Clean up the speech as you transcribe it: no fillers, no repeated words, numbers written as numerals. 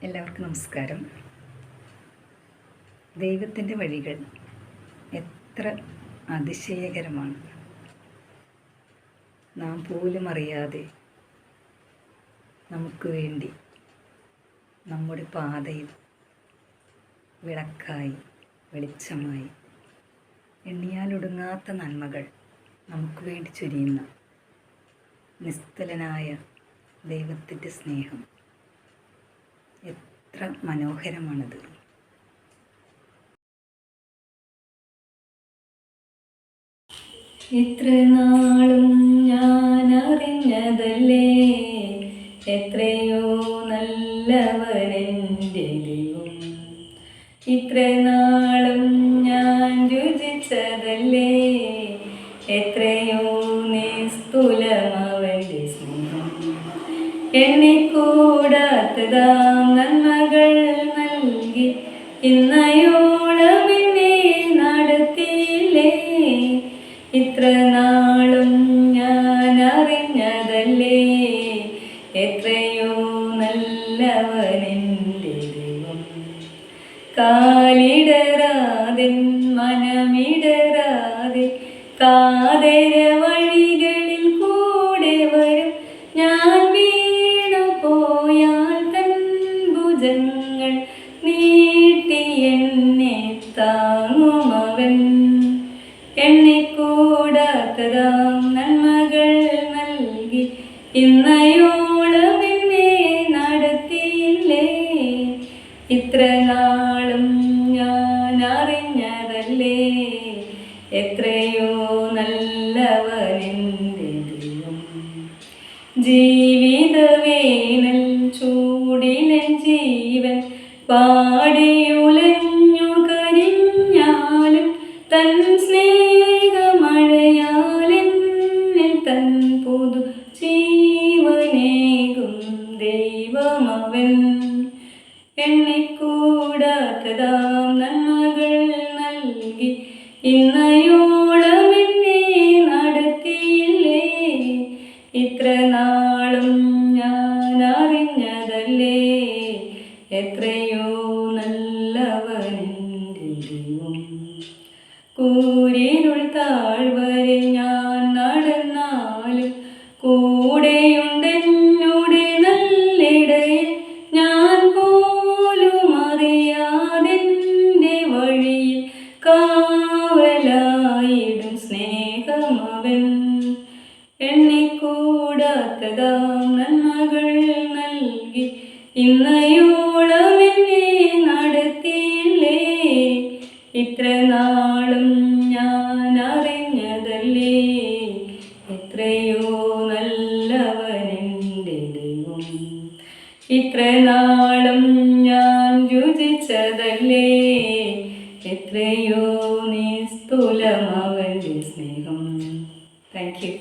എല്ലാവർക്കും നമസ്കാരം. ദൈവത്തിൻ്റെ വഴികൾ എത്ര അതിശയകരമാണ്. നാം പോലും അറിയാതെ നമുക്ക് വേണ്ടി നമ്മുടെ പാതയിൽ വിളക്കായി വെളിച്ചമായി എണ്ണിയാലൊടുങ്ങാത്ത നന്മകൾ നമുക്ക് വേണ്ടി ചൊരിയുന്ന നിസ്തുലനായ ദൈവത്തിൻ്റെ സ്നേഹം എത്ര മനോഹരമാണത്. ഇത്ര നാളും ഞാൻ അറിഞ്ഞതല്ലേ, എത്രയോ നല്ലവനെൻ്റെ ദൈവം. ഇത്ര നാളും ഞാൻ രുചിച്ചതല്ലേ, എത്രയോ നിസ്തുലമവൻ്റെ സ്നേഹം. എണ്ണിക്കൂടാത്തതാം നന്മകൾ നൽകി ഇന്നയോളം എന്നെ നടത്തിയില്ലേ. ഇത്ര നാളും ഞാൻ അറിഞ്ഞതല്ലേ, എത്രയോ നല്ലവനെൻ്റെ ദൈവം. കാലിടരാതെ മനമിടരാതെ കാതര വഴികളിൽ കൂടെ വരും. ഞാൻ വീണു പോയാൽ തൻ ഭുജങ്ങൾ നീട്ടി എന്നെ താങ്ങുമവൻ. എണ്ണിക്കൂടാത്തതാം നന്മകൾ നൽകി ഇന്നയോളം എന്നെ നടത്തിയില്ലേ. ഇത്ര നാളും ഞാൻ അറിഞ്ഞതല്ലേ, എത്രയോ നല്ലവനെൻ്റെ ദൈവം. ജീവിതവേനൽ ചൂടിലെ ജീവൻ പാടിയുലഞ്ഞു കരിഞ്ഞാലും തൻ സ്നേഹമഴയാലെന്നിൽ തൻ പുതു ജീവനേകും ദൈവമവൻ. എണ്ണിക്കൂടാത്തതാം നന്മകൾ നൽകി ഇന്നയോളം എന്നെ നടത്തിയില്ലേ. ഇത്ര നാളും ഞാൻ അറിഞ്ഞതല്ലേ, എത്രയോ നല്ലവനെൻ്റെ ദൈവം. കൂരിരുൾ താഴ്വരെ ഞാൻ നടന്നാലും കൂടെയുണ്ടെന്നുടെ നല്ലിടയിൽ. ഞാൻ പോലും അറിയാതെൻ്റെ വഴിയിൽ കാവലായിടും സ്നേഹമവൻ. എണ്ണിക്കൂടാത്തതാം നന്മകൾ നൽകി ഇന്നയോളം എന്നെ നടത്തിയില്ലേ. ഇത്ര നാളും ഞാൻ അറിഞ്ഞതല്ലേ, എത്രയോ നല്ലവനെൻ്റെ ദൈവം. ഇത്ര നാളും ഞാൻ രുചിച്ചതല്ലേ, എത്രയോ നിസ്തുലമവൻ്റെ സ്നേഹം. Thank you.